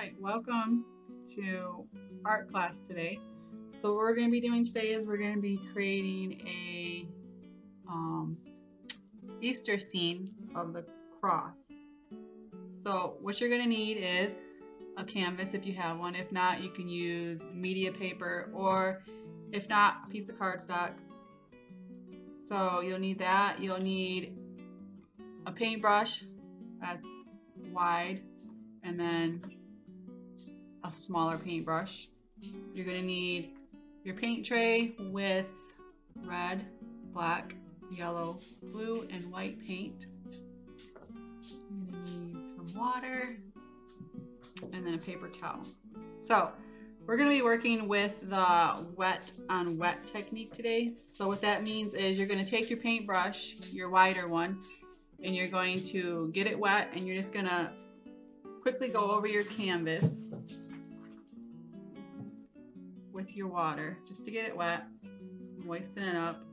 right, welcome to art class today. So what we're going to be doing today is we're going to be creating a Easter scene of the cross. So what you're going to need is a canvas if you have one. If not, you can use media paper, or if not, a piece of cardstock. So you'll need that. You'll need a paintbrush that's wide, and then a smaller paintbrush. You're going to need your paint tray with red, black, yellow, blue, and white paint. You're going to need some water and then a paper towel. So we're going to be working with the wet on wet technique today. So what that means is you're going to take your paintbrush, your wider one, and you're going to get it wet, and you're just going to quickly go over your canvas with your water just to get it wet, moisten it up.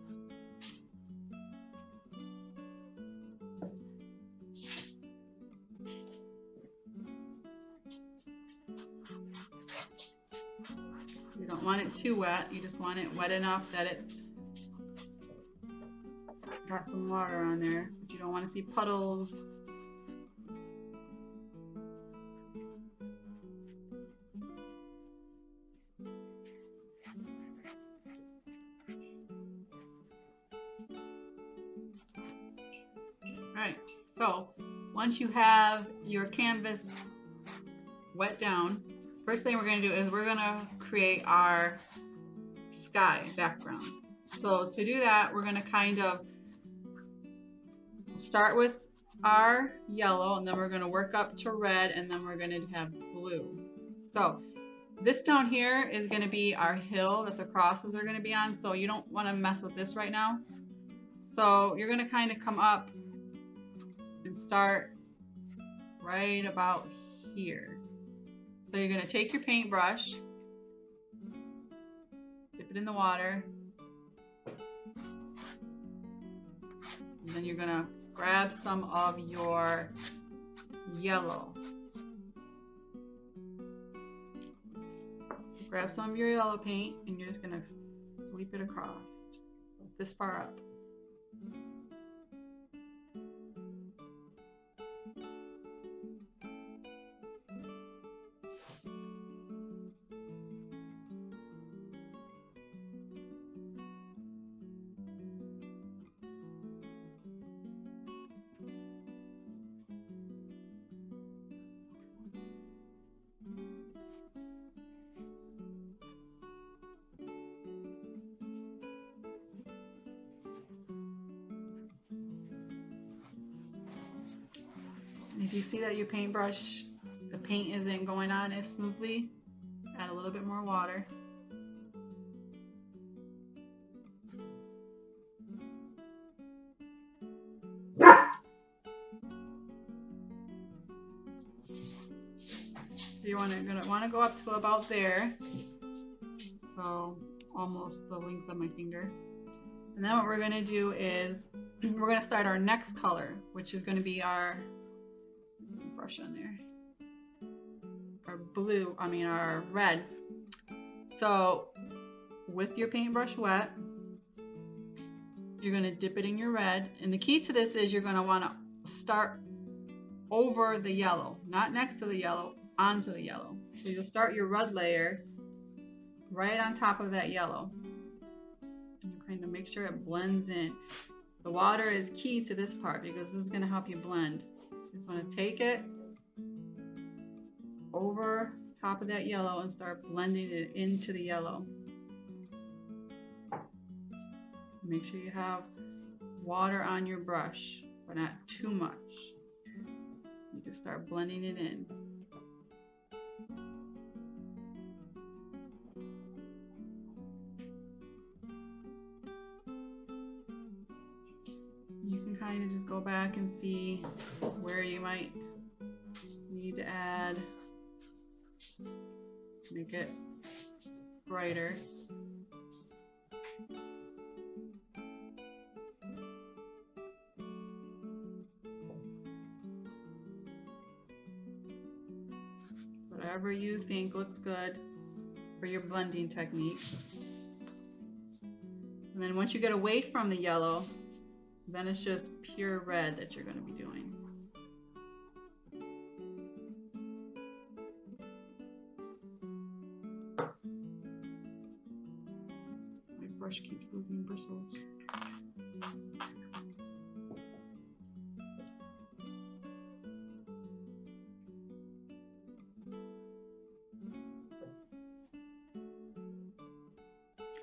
You don't want it too wet, you just want it wet enough that it's got some water on there, but you don't want to see puddles. Alright, so once you have your canvas wet down, first thing we're going to do is we're going to create our sky background. So to do that, we're going to kind of start with our yellow, and then we're going to work up to red, and then we're going to have blue. So this down here is going to be our hill that the crosses are going to be on, so you don't want to mess with this right now. So you're going to kind of come up and start right about here. So you're going to take your paintbrush, dip it in the water, and then you're going to grab some of your yellow. So grab some of your yellow paint, and you're just going to sweep it across this far up. And if you see that your paintbrush, the paint isn't going on as smoothly, add a little bit more water. You're gonna want to go up to about there, so almost the length of my finger. And then what we're gonna do is we're gonna start our next color, which is gonna be our brush on there, our red. So with your paintbrush wet, you're gonna dip it in your red, and the key to this is you're gonna want to start over the yellow, not next to the yellow, onto the yellow. So you'll start your red layer right on top of that yellow, and you kind of make sure it blends in. The water is key to this part because this is going to help you blend. So you just want to take it over top of that yellow and start blending it into the yellow. Make sure you have water on your brush, but not too much. You just start blending it in. You can kind of just go back and see where you might need to add, make it brighter. whatever you think looks good for your blending technique. And then once you get away from the yellow, then it's just pure red that you're going to be doing. My brush keeps losing bristles.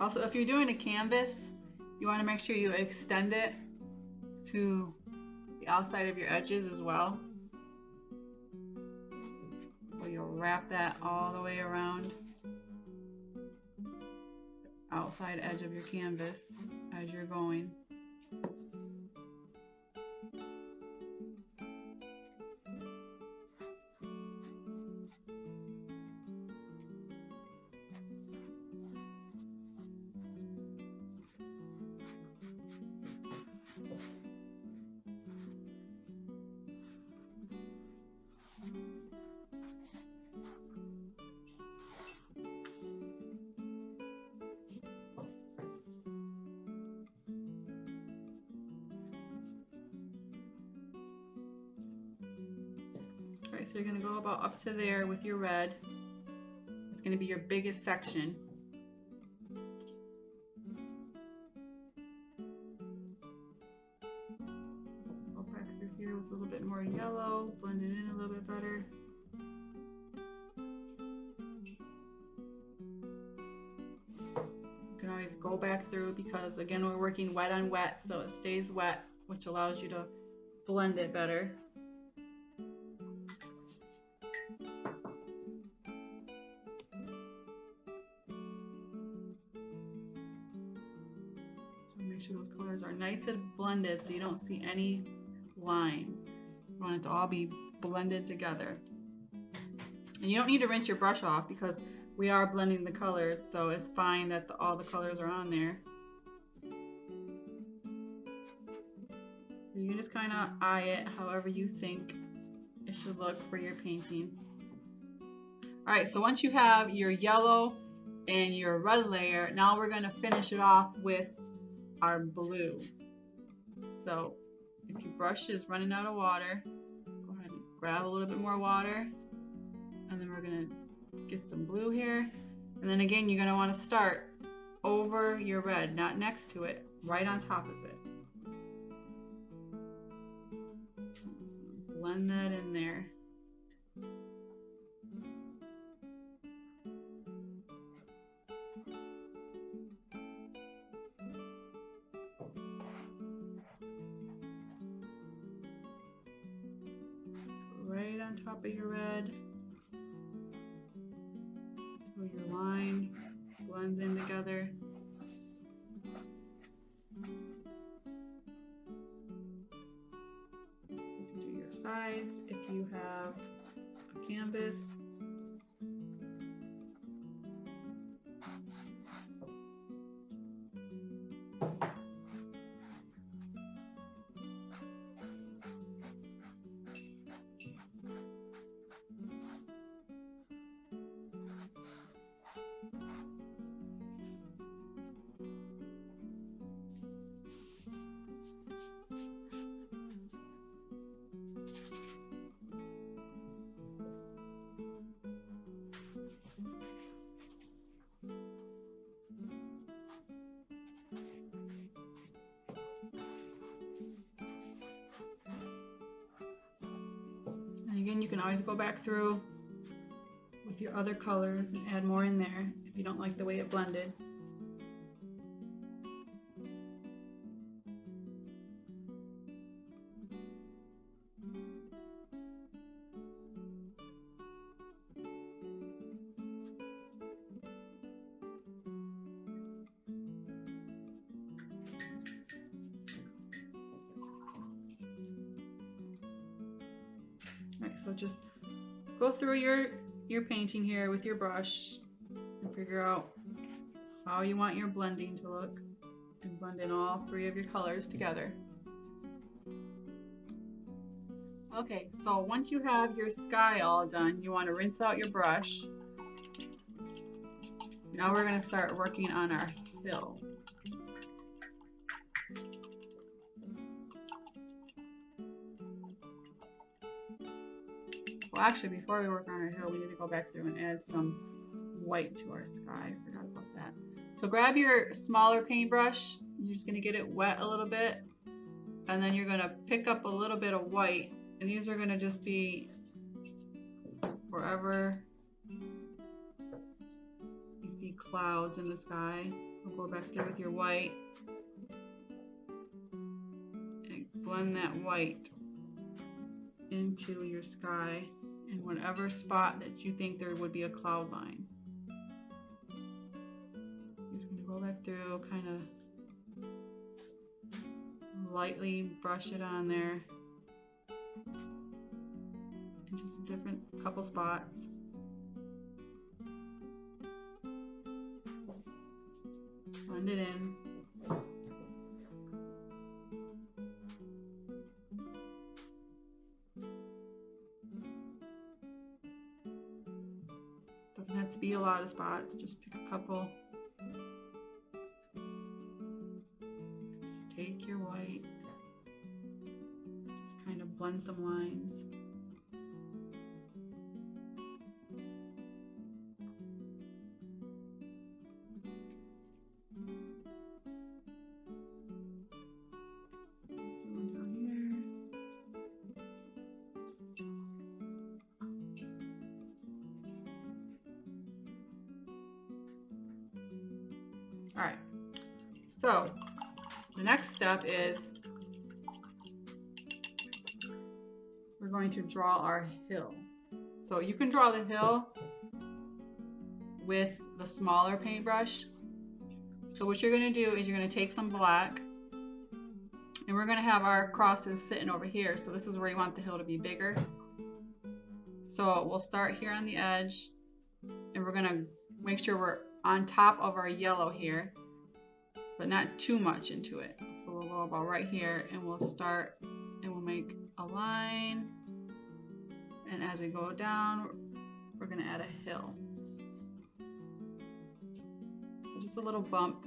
Also, if you're doing a canvas, you want to make sure you extend it to the outside of your edges as well. So you'll wrap that all the way around the outside edge of your canvas as you're going. Alright, so you're going to go about up to there with your red. It's going to be your biggest section. Go back through here with a little bit more yellow, blend it in a little bit better. You can always go back through because, again, we're working wet on wet, so it stays wet, which allows you to blend it better. Make sure those colors are nice and blended so you don't see any lines. You want it to all be blended together. And you don't need to rinse your brush off because we are blending the colors, so it's fine that all the colors are on there. So you can just kind of eye it however you think it should look for your painting. Alright, so once you have your yellow and your red layer, now we're going to finish it off with our blue. So if your brush is running out of water, go ahead and grab a little bit more water, and then we're gonna get some blue here. And then again, you're gonna want to start over your red, not next to it, right on top of it. Blend that in there. Right on top of your red. So your line blends in together. You can do your sides if you have a canvas. Again, you can always go back through with your other colors and add more in there if you don't like the way it blended. Alright, so just go through your painting here with your brush and figure out how you want your blending to look and blend in all three of your colors together. Okay, so once you have your sky all done, you want to rinse out your brush. Now we're going to start working on our hill. Well, actually, before we work on our hill, we need to go back through and add some white to our sky. I forgot about that. So grab your smaller paintbrush. You're just going to get it wet a little bit. And then you're going to pick up a little bit of white. And these are going to just be wherever you see clouds in the sky. We'll go back there with your white. And blend that white into your sky in whatever spot that you think there would be a cloud line. Just going to go back through, kind of lightly brush it on there. Just a different couple spots. Blend it in. Doesn't have to be a lot of spots, just pick a couple. Just take your white, just kind of blend some lines. All right, so the next step is we're going to draw our hill. So you can draw the hill with the smaller paintbrush. So what you're going to do is you're going to take some black, and we're going to have our crosses sitting over here. So this is where you want the hill to be bigger. So we'll start here on the edge, and we're going to make sure we're on top of our yellow here, but not too much into it. So we'll go about right here, and we'll start, and we'll make a line, and as we go down, we're going to add a hill. So just a little bump.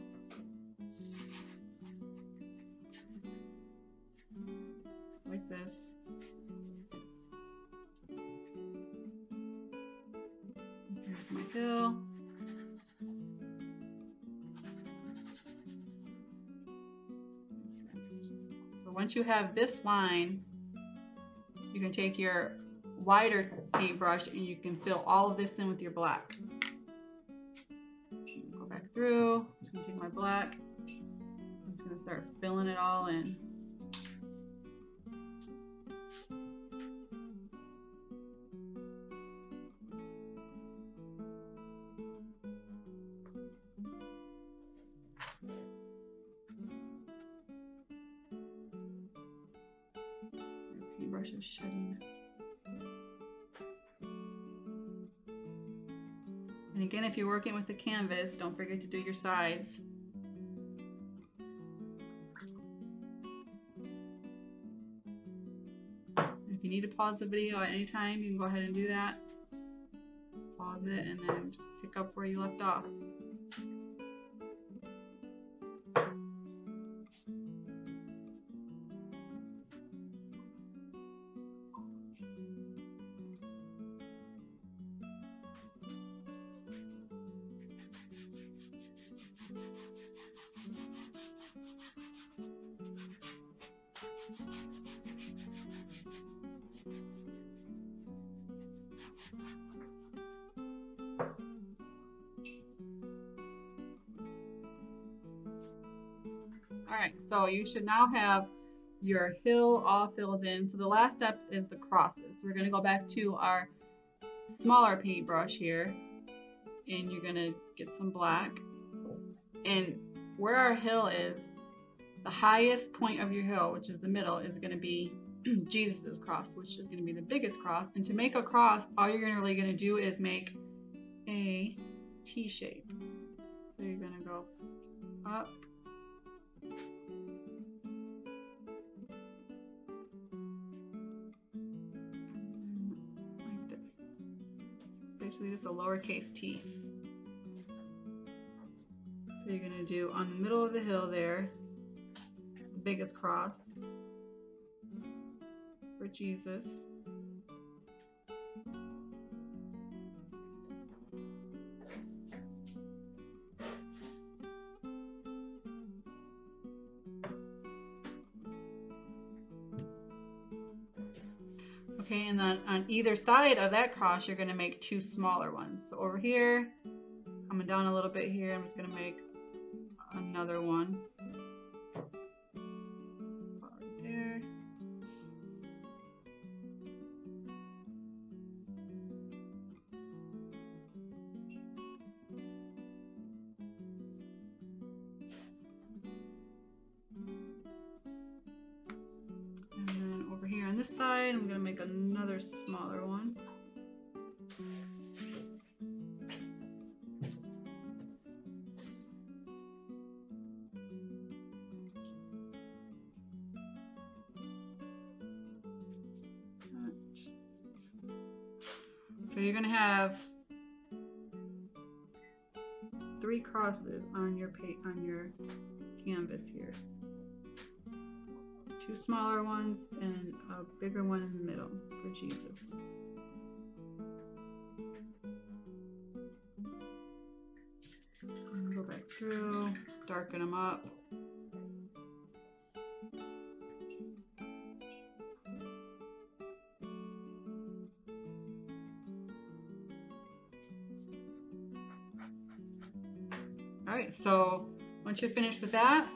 Just like this. Here's my hill. Once you have this line, you can take your wider paintbrush and you can fill all of this in with your black. Go back through. I'm just going to take my black. I'm just going to start filling it all in. Paintbrush is shedding. And again, if you're working with the canvas, don't forget to do your sides. If you need to pause the video at any time, you can go ahead and do that. Pause it and then just pick up where you left off. Alright, so you should now have your hill all filled in. So the last step is the crosses. So we're going to go back to our smaller paintbrush here, and you're going to get some black. And where our hill is, the highest point of your hill, which is the middle, is going to be Jesus's cross, which is going to be the biggest cross. And to make a cross, all you're really going to do is make a T shape. So you're going to go up, basically just a lowercase t. So you're going to do on the middle of the hill there, the biggest cross for Jesus. Okay, and then on either side of that cross, you're going to make two smaller ones. So over here, coming down a little bit here, I'm just going to make another one. Right there. And then over here on this side, I'm going to make another smaller one. So you're going to have 3 crosses on your canvas here. 2 smaller ones and a bigger one in the middle for Jesus. Go back through, darken them up. All right, so once you're finished with that,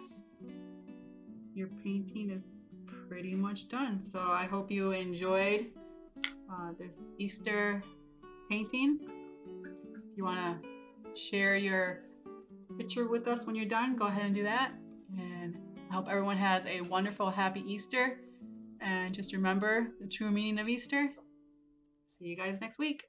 your painting is pretty much done. So I hope you enjoyed this Easter painting. If you want to share your picture with us when you're done, go ahead and do that. And I hope everyone has a wonderful, happy Easter. And just remember the true meaning of Easter. See you guys next week.